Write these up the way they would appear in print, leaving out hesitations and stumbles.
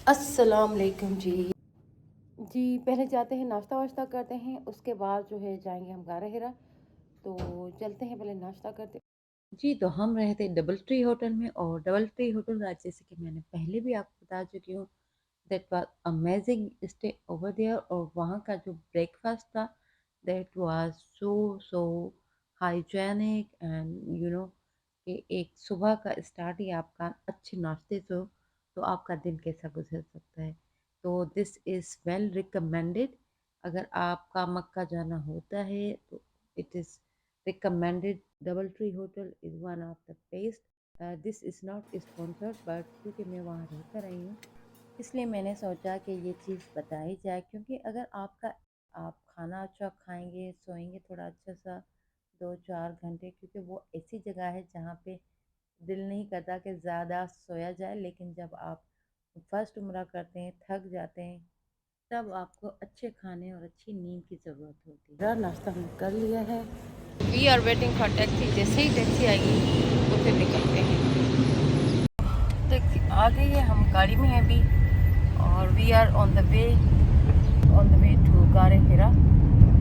अस्सलाम वालेकुम जी। पहले जाते हैं नाश्ता वाश्ता करते हैं, उसके बाद जो है जाएंगे हम गारा हिरा। तो चलते हैं, पहले नाश्ता करते जी। तो हम रहे थे डबल ट्री होटल में, और डबल ट्री होटल आज जैसे कि मैंने पहले भी आपको बता चुकी हूँ, that was amazing stay over there. और वहाँ का जो ब्रेकफास्ट था, that was so so hygienic and कि एक सुबह का स्टार्ट ही आपका अच्छे नाश्ते से, तो आपका दिन कैसा गुजर सकता है। तो दिस इज़ वेल रिकमेंडेड। अगर आपका मक्का जाना होता है तो it is recommended. Double tree hotel is one of the best. This is not sponsored, but क्योंकि मैं वहाँ रहकर आई हूँ, इसलिए मैंने सोचा कि ये चीज़ बताई जाए। क्योंकि अगर आप खाना अच्छा खाएंगे, सोएंगे थोड़ा अच्छा सा 2-4 घंटे, क्योंकि वो ऐसी जगह है जहाँ पे दिल नहीं करता कि ज़्यादा सोया जाए, लेकिन जब आप फर्स्ट उम्रा करते हैं, थक जाते हैं, तब आपको अच्छे खाने और अच्छी नींद की ज़रूरत होती है। मेरा नाश्ता हम कर लिया है। We are waiting for taxi. जैसे ही टैक्सी आएगी तो फिर निकलते हैं। टैक्सी आ गई है, हम गाड़ी में हैं अभी, और we are on the way to Ghare Hira.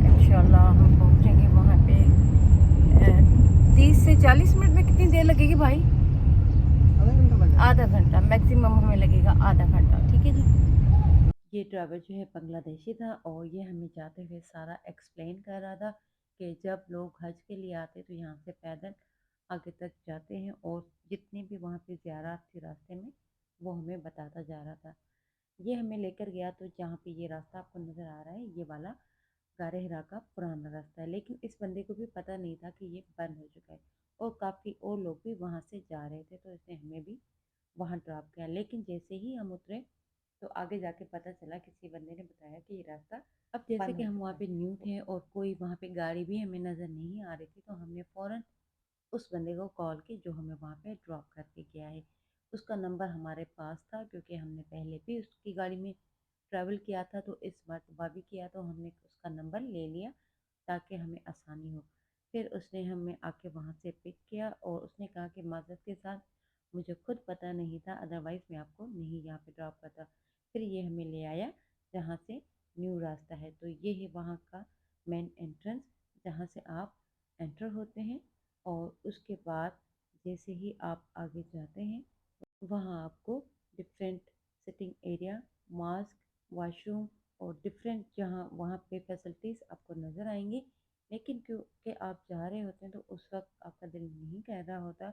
इंशाल्लाह हम पहुँचेंगे वहाँ पे 30 से 40 मिनट में। कितनी देर लगेगी भाई? आधा घंटा मैक्सिमम हमें लगेगा, आधा घंटा। ठीक है जी। ये ड्राइवर जो है बांग्लादेशी था, और ये हमें जाते हुए सारा एक्सप्लेन कर रहा था कि जब लोग हज के लिए आते तो यहाँ से पैदल आगे तक जाते हैं, और जितनी भी वहाँ पे ज़ियारत थी रास्ते में, वो हमें बताता जा रहा था। ये हमें लेकर गया तो जहाँ पे ये रास्ता आपको नज़र आ रहा है, ये वाला गारे हिरा का पुराना रास्ता है। लेकिन इस बंदे को भी पता नहीं था कि ये बंद हो चुका है, और काफ़ी और लोग भी वहाँ से जा रहे थे, तो इसने हमें भी वहाँ ड्रॉप किया। लेकिन जैसे ही हम उतरे तो आगे जाके पता चला, किसी बंदे ने बताया कि ये रास्ता अब जैसे कि हम वहाँ पे न्यू थे और कोई वहाँ पे गाड़ी भी हमें नज़र नहीं आ रही थी, तो हमने फ़ौरन उस बंदे को कॉल की जो हमें वहाँ पे ड्रॉप करके गया है। उसका नंबर हमारे पास था, क्योंकि हमने पहले भी उसकी गाड़ी में ट्रैवल किया था, तो इस मरतबा भी किया, तो हमने उसका नंबर ले लिया ताकि हमें आसानी हो। फिर उसने हमें आके वहाँ से पिक किया, और उसने कहा कि माज़रत के साथ मुझे खुद पता नहीं था, अदरवाइज़ मैं आपको नहीं यहाँ पे ड्रॉप करता। फिर ये हमें ले आया जहाँ से न्यू रास्ता है। तो ये है वहाँ का मेन एंट्रेंस, जहाँ से आप एंटर होते हैं। और उसके बाद जैसे ही आप आगे जाते हैं, वहाँ आपको different sitting area, mask, washroom और डिफरेंट जहाँ वहाँ पे फैसिलिटीज़ आपको नज़र आएंगी। लेकिन क्योंकि आप जा रहे होते हैं, तो उस वक्त आपका दिल नहीं कह रहा होता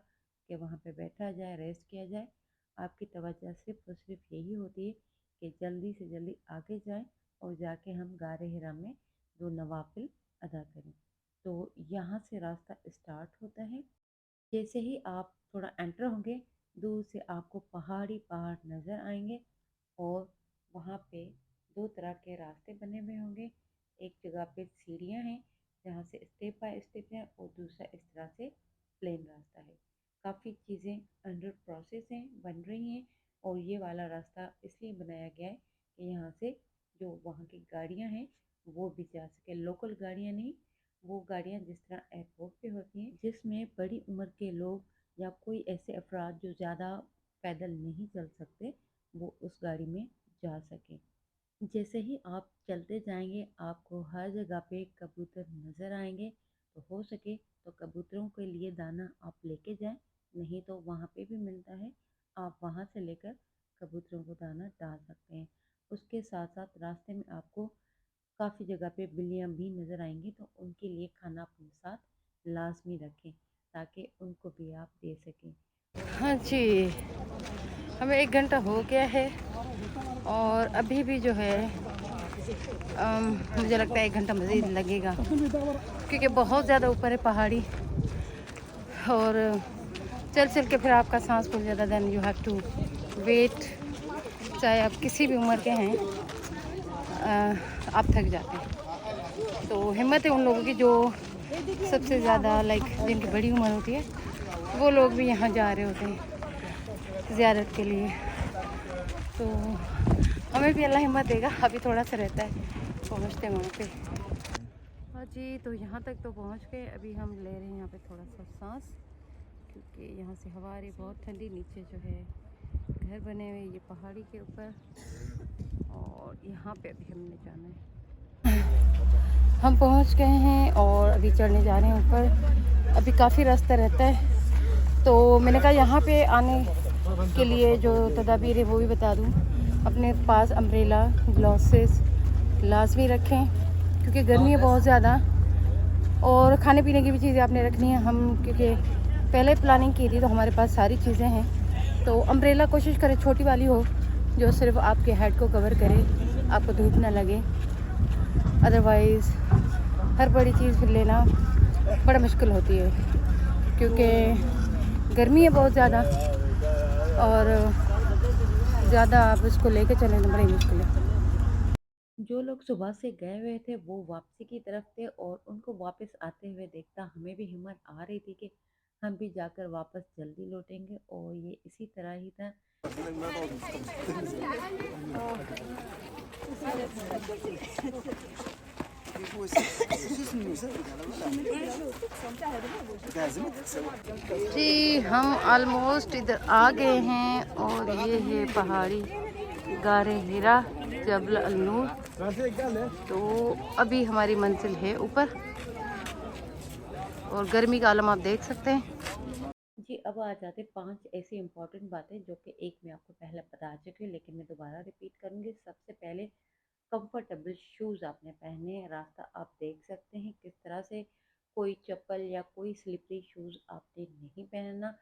कि वहाँ पे बैठा जाए, रेस्ट किया जाए। आपकी तवज्जो सिर्फ और सिर्फ यही होती है कि जल्दी से जल्दी आगे जाएं, और जाके हम गारे हिरा में 2 नवाफिल अदा करें। तो यहाँ से रास्ता स्टार्ट होता है। जैसे ही आप थोड़ा एंटर होंगे, दूर से आपको पहाड़ी पहाड़ नज़र आएंगे, और वहाँ पे 2 तरह के रास्ते बने हुए होंगे। एक जगह पे सीढ़ियाँ हैं जहाँ से स्टेप बाय स्टेप हैं, और दूसरा इस तरह से प्लेन रास्ता है। काफ़ी चीज़ें अंडर प्रोसेस हैं, बन रही हैं, और ये वाला रास्ता इसलिए बनाया गया है कि यहाँ से जो वहाँ की गाड़ियाँ हैं वो भी जा सके। लोकल गाड़ियाँ नहीं, वो गाड़ियाँ जिस तरह एयरपोर्ट पे होती हैं, जिसमें बड़ी उम्र के लोग या कोई ऐसे अफराद जो ज़्यादा पैदल नहीं चल सकते, वो उस गाड़ी में जा सकें। जैसे ही आप चलते जाएंगे, आपको हर जगह पे कबूतर नज़र आएंगे। तो हो सके तो कबूतरों के लिए दाना आप लेके जाएं, नहीं तो वहाँ पे भी मिलता है, आप वहाँ से लेकर कबूतरों को दाना डाल सकते हैं। उसके साथ साथ रास्ते में आपको काफ़ी जगह पे बिल्लियाँ भी नज़र आएंगी, तो उनके लिए खाना अपने साथ लाजमी रखें ताकि उनको भी आप दे सकें। हाँ जी, हमें 1 घंटा हो गया है, और अभी भी जो है मुझे लगता है 1 घंटा मज़ीद लगेगा, क्योंकि बहुत ज़्यादा ऊपर है पहाड़ी, और चल चल के फिर आपका सांस फूल जाता। Then you have to wait. चाहे आप किसी भी उम्र के हैं, आप थक जाते हैं। तो हिम्मत है उन लोगों की जो सबसे ज़्यादा जिनकी बड़ी उम्र होती है, वो लोग भी यहाँ जा रहे होते हैं। ज़ियारत के लिए। तो हमें भी अल्लाह हिम्मत देगा, अभी थोड़ा सा रहता है पहुँचते वहाँ पे। हाँ जी, तो यहाँ तक तो पहुँच गए। अभी हम ले रहे हैं यहाँ पे थोड़ा सा सांस, क्योंकि यहाँ से हवा आ रही बहुत ठंडी। नीचे जो है घर बने हुए ये पहाड़ी के ऊपर, और यहाँ पे अभी हमने जाना है। हम पहुँच गए हैं और अभी चढ़ने जा रहे हैं ऊपर। अभी काफ़ी रास्ता रहता है, तो मैंने कहा यहाँ पे आने के लिए जो तदाबीर है वो भी बता दूँ। अपने पास अम्ब्रेला, ग्लासेस लाजमी रखें, क्योंकि गर्मी है बहुत ज़्यादा। और खाने पीने की भी चीज़ें आपने रखनी है। हम क्योंकि पहले प्लानिंग की थी तो हमारे पास सारी चीज़ें हैं। तो अम्ब्रेला कोशिश करें छोटी वाली हो, जो सिर्फ आपके हेड को कवर करे, आपको धूप ना लगे। अदरवाइज़ हर बड़ी चीज़ फिर लेना बड़ा मुश्किल होती है, क्योंकि गर्मी है बहुत ज़्यादा, और ज़्यादा आप इसको लेके चलें तो बड़ी मुश्किल है। जो लोग सुबह से गए हुए थे वो वापसी की तरफ थे, और उनको वापस आते हुए देखता हमें भी हिम्मत आ रही थी कि हम भी जाकर वापस जल्दी लौटेंगे, और ये इसी तरह ही था। जी, हम ऑलमोस्ट इधर आ गए हैं, और ये है पहाड़ी गारे हीरा जबल अलनूर। तो अभी हमारी मंजिल है ऊपर, और गर्मी का आलम आप देख सकते हैं। जी, अब आ जाते 5 ऐसी इम्पोर्टेंट बातें जो कि एक मैं आपको पहले बता चुकी हूँ, लेकिन मैं दोबारा रिपीट करूँगी। सबसे पहले कंफर्टेबल शूज़ आपने पहने हैं। रास्ता आप देख सकते हैं किस तरह से, कोई चप्पल या कोई स्लिपरी शूज़ आपने नहीं पहनना।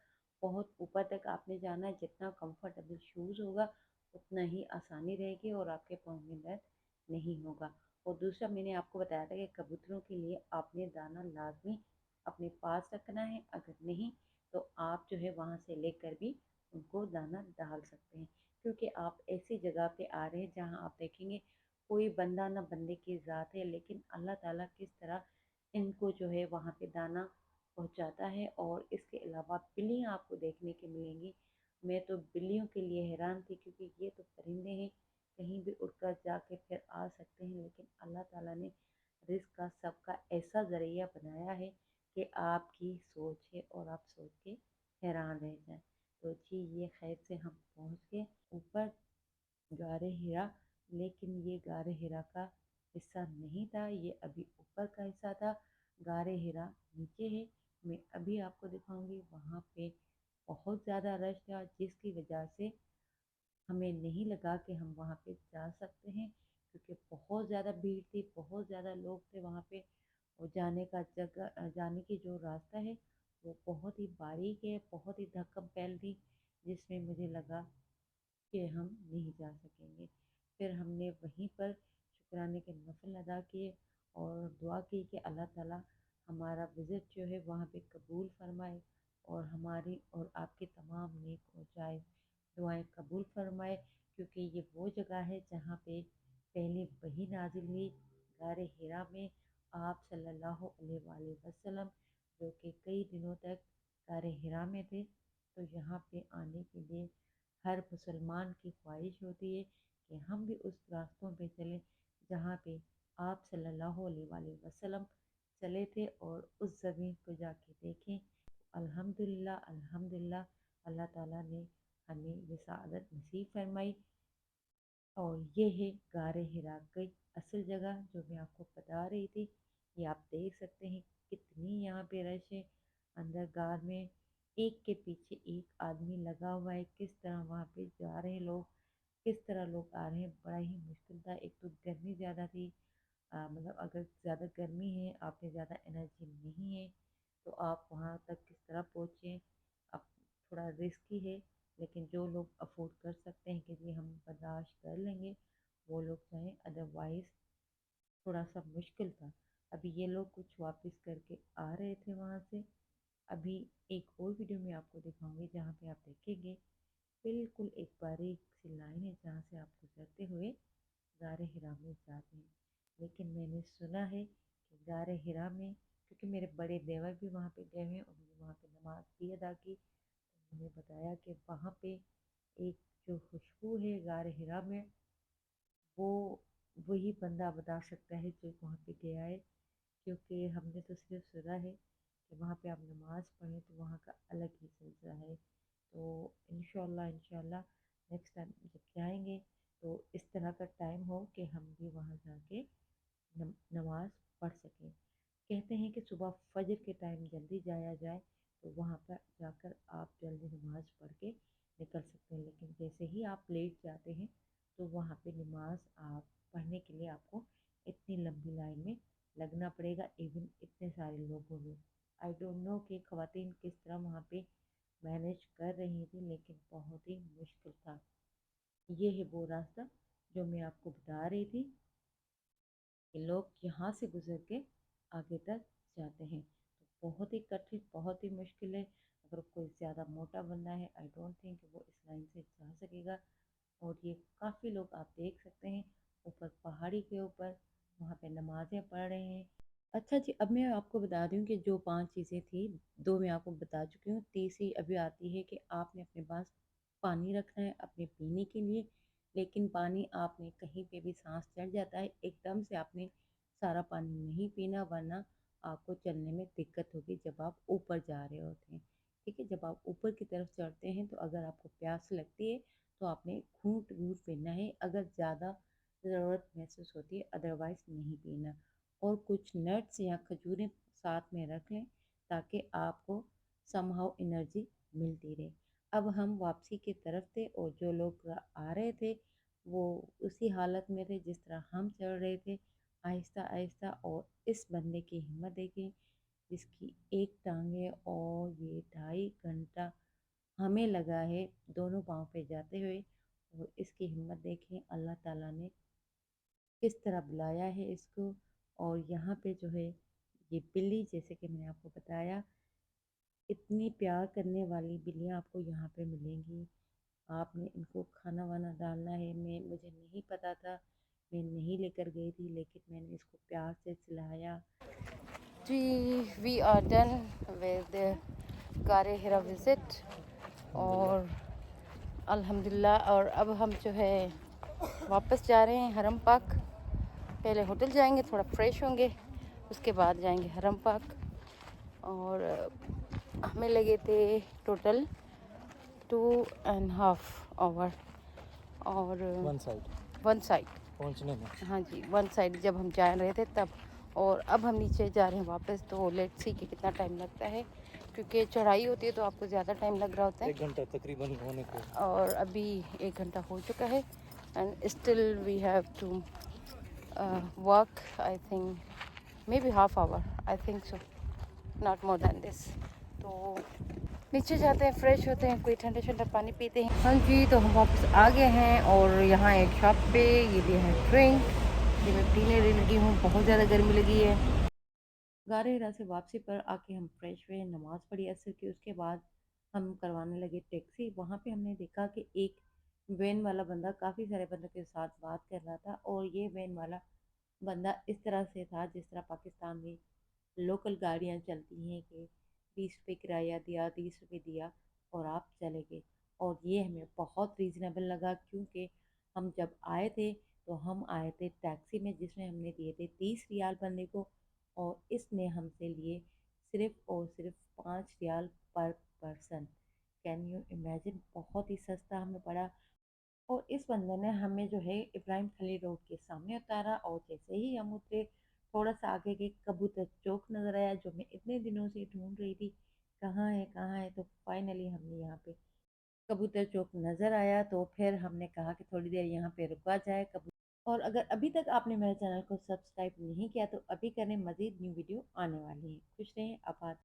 बहुत ऊपर तक आपने जाना है, जितना कंफर्टेबल शूज़ होगा उतना ही आसानी रहेगी और आपके पाँव में दर्द नहीं होगा। और दूसरा, मैंने आपको बताया था कि कबूतरों के लिए आपने दाना लाजमी अपने पास रखना है। अगर नहीं तो आप जो है वहाँ से लेकर भी उनको दाना डाल सकते हैं, क्योंकि आप ऐसी जगह पे आ रहे हैं जहाँ आप देखेंगे कोई बंदा ना बंदे की ज़ात है, लेकिन अल्लाह ताला किस तरह इनको जो है वहाँ पे दाना पहुँचाता है। और इसके अलावा बिल्लियाँ आपको देखने के मिलेंगी। मैं तो बिल्लियों के लिए हैरान थी, क्योंकि ये तो परिंदे हैं, कहीं भी उड़कर जाके फिर आ सकते हैं, लेकिन अल्लाह ताला ने रिज़्क़ का सबका ऐसा ज़रिया बनाया है कि आपकी सोच है और आप सोच के हैरान रह जाएं। तो जी, ये खैर से हम पहुँच गए ऊपर गारे हीरा, लेकिन ये गारे हीरा का हिस्सा नहीं था, ये अभी ऊपर का हिस्सा था। गारे हीरा नीचे है, मैं अभी आपको दिखाऊंगी। वहाँ पे बहुत ज़्यादा रश था, जिसकी वजह से हमें नहीं लगा कि हम वहाँ पे जा सकते हैं, क्योंकि बहुत ज़्यादा भीड़ थी, बहुत ज़्यादा लोग थे वहाँ पे। और जाने की जो रास्ता है वो बहुत ही बारीक है, बहुत ही धक्कम पैल थी, जिसमें मुझे लगा कि हम नहीं जा सकेंगे। फिर हमने वहीं पर शुक्राने के नफल अदा किए और दुआ की कि अल्लाह ताला हमारा विज़िट जो है वहाँ पे कबूल फरमाए, और हमारी और आपकी तमाम नेक और जायज़ दुआएं कबूल फरमाए, क्योंकि ये वो जगह है जहाँ पे पहले वही नाजिल हुई, गारे हिरा में आप सल्लल्लाहु अलैहि वसल्लम, जो कि कई दिनों तक गारे हिरा में थे। तो यहाँ पे आने के लिए हर मुसलमान की ख्वाहिश होती है कि हम भी उस रास्तों पे चलें जहाँ पे आप सल्लल्लाहु अलैहि वसल्लम चले थे, और उस ज़मीन को जाके देखें। अल्हम्दुलिल्लाह, अल्हम्दुलिल्लाह, अल्लाह ताला ने हमें ये सआदत नसीब फरमाई। और ये है गारे हिरा की असल जगह, जो मैं आपको बता रही थी। ये आप देख सकते हैं कितनी यहाँ पे रश है। अंदर गार में एक के पीछे एक आदमी लगा हुआ है। किस तरह वहाँ पे जा रहे हैं लोग, किस तरह लोग आ रहे हैं, बड़ा ही मुश्किल था। एक तो गर्मी ज़्यादा थी, मतलब अगर ज़्यादा गर्मी है, आप में ज़्यादा एनर्जी नहीं है, तो आप वहाँ तक किस तरह पहुँचें। अब थोड़ा रिस्की है, लेकिन जो लोग अफोर्ड कर सकते हैं कि जी हम बर्दाश्त कर लेंगे, वो लोग जाएं। अदरवाइज़ थोड़ा सा मुश्किल था। अभी ये लोग कुछ वापस करके आ रहे थे वहाँ से। अभी एक और वीडियो में आपको दिखाऊंगी जहाँ पे आप देखेंगे बिल्कुल एक बारीक सी लाइन है जहाँ से आप गुजरते हुए गारे हिरा में जाते हैं। लेकिन मैंने सुना है कि गारे हिरा में, क्योंकि मेरे बड़े देवर भी वहाँ पे गए हैं, उन्होंने वहाँ पे नमाज भी अदा की, उन्हें बताया कि वहाँ पे एक जो खुशबू है गार हिरा में, वो वही बंदा बता सकता है जो वहाँ पे गया है। क्योंकि हमने तो सिर्फ सुना है कि वहाँ पे आप नमाज़ पढ़ें तो वहाँ का अलग ही सिलसिला है। तो इंशाल्लाह इंशाल्लाह नेक्स्ट टाइम जब जाएंगे तो इस तरह का टाइम हो कि हम भी वहाँ जाके नमाज पढ़ सकें। कहते हैं कि सुबह फजर के टाइम जल्दी जाया जाए तो वहाँ पर जाकर आप जल्दी नमाज पढ़ के निकल सकते हैं, लेकिन जैसे ही आप लेट जाते हैं तो वहाँ पे नमाज आप पढ़ने के लिए आपको इतनी लंबी लाइन में लगना पड़ेगा, इवन इतने सारे लोगों में। आई डोंट नो कि ख़वातीन किस तरह वहाँ पे मैनेज कर रही थी, लेकिन बहुत ही मुश्किल था। ये है वो रास्ता जो मैं आपको बता रही थी कि लोग यहाँ से गुजर के आगे तक जाते हैं। तो बहुत ही कठिन, बहुत ही मुश्किल है। अगर कोई ज़्यादा मोटा बंदा है, आई डोंट थिंक वो इस लाइन से जा सकेगा। और ये काफ़ी लोग आप देख सकते हैं ऊपर पहाड़ी के ऊपर वहाँ पे नमाज़ें पढ़ रहे हैं। अच्छा जी, अब मैं आपको बता दूँ कि जो 5 चीज़ें थी, 2 मैं आपको बता चुकी हूँ, तीसरी अभी आती है कि आपने अपने पास पानी रखना है अपने पीने के लिए। लेकिन पानी आपने कहीं पे भी साँस चढ़ जाता है, एकदम से आपने सारा पानी नहीं पीना, वरना आपको चलने में दिक्कत होगी जब आप ऊपर जा रहे होते हैं। ठीक है? जब आप ऊपर की तरफ चढ़ते हैं तो अगर आपको प्यास लगती है तो आपने घूँट-घूँट पीना है, अगर ज़्यादा ज़रूरत महसूस होती है, अदरवाइज़ नहीं पीना। और कुछ नट्स या खजूरें साथ में रख लें ताकि आपको समहाउ एनर्जी मिलती रहे। अब हम वापसी की तरफ थे और जो लोग आ रहे थे वो उसी हालत में थे जिस तरह हम चल रहे थे, आहिस्ता आहिस्ता। और इस बंदे की हिम्मत देखें जिसकी एक टांग है और ये 2.5 घंटा हमें लगा है दोनों पाँव पे जाते हुए। और इसकी हिम्मत देखें, अल्लाह ताला ने किस तरह बुलाया है इसको। और यहाँ पे जो है ये बिल्ली, जैसे कि मैंने आपको बताया, इतनी प्यार करने वाली बिल्लियाँ आपको यहाँ पे मिलेंगी। आपने इनको खाना वाना डालना है, मुझे नहीं पता था, मैं नहीं लेकर गई थी, लेकिन मैंने इसको प्यार से खिलाया जी। वी आर डन विद गारे हिरा विज़िट और अल्हम्दुलिल्लाह। और अब हम जो है वापस जा रहे हैं हरम पाक। पहले होटल जाएंगे, थोड़ा फ्रेश होंगे, उसके बाद जाएंगे हरम पाक। और हमें लगे थे टोटल 2.5 आवर और वन साइड पहुंचने में। हाँ जी, वन साइड जब हम जा रहे थे तब। और अब हम नीचे जा रहे हैं वापस, तो लेट्स सी कि कितना टाइम लगता है, क्योंकि चढ़ाई होती है तो आपको ज़्यादा टाइम लग रहा होता है। 1 घंटा तकरीबन होने को। और अभी 1 घंटा हो चुका है and still we have to walk, I think maybe half hour, I think so, not more than this. तो नीचे जाते हैं, फ्रेश होते हैं, कोई ठंडा ठंडा पानी पीते हैं। हाँ जी, तो हम वापस आ गए हैं और यहाँ एक शॉप पे ये दिया है ड्रिंक, ये मैं पीने लगी हूँ, बहुत ज़्यादा गर्मी लगी है। गारे हिरा से वापसी पर आके हम फ्रेश हुए, नमाज़ पढ़ी असर की, उसके बाद हम करवाने लगे टैक्सी। वहाँ पे हमने देखा कि एक वैन वाला बंदा काफ़ी सारे बंदों के साथ बात कर रहा था। और ये वैन वाला बंदा इस तरह से था जिस तरह पाकिस्तान में लोकल गाड़ियाँ चलती हैं कि 20 रुपये किराया दिया, 30 रुपये दिया और आप चले गए। और ये हमें बहुत रीज़नेबल लगा, क्योंकि हम जब आए थे तो हम आए थे टैक्सी में जिसमें हमने दिए थे 30 रियाल बंदे को, और इसने हमसे लिए सिर्फ़ और सिर्फ 5 रियाल पर पर्सन। कैन यू इमेजिन, बहुत ही सस्ता हमें पड़ा। और इस बंदे ने हमें जो है इब्राहिम खलील रोड के सामने उतारा, और जैसे ही हम उतरे थोड़ा सा आगे के कबूतर चौक नज़र आया, जो मैं इतने दिनों से ढूंढ रही थी कहाँ है कहाँ है। तो फाइनली हमने यहाँ पे कबूतर चौक नज़र आया, तो फिर हमने कहा कि थोड़ी देर यहाँ पे रुका जाए। कबूतर, और अगर अभी तक आपने मेरे चैनल को सब्सक्राइब नहीं किया तो अभी करें, मज़ीद न्यू वीडियो आने वाली है। खुश रहें, आबाद।